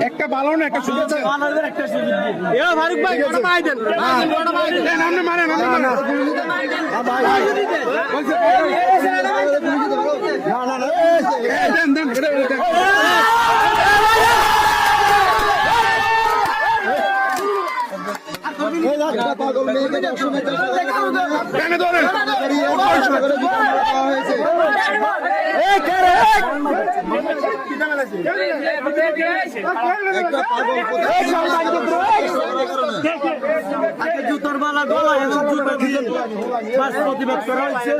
একটা ভালো না একটা শুনেছে ফারুক ভাই মারেন জুতোর বালা গলা এবং জুতো দিয়ে প্রতিবাদ করা হয়েছে।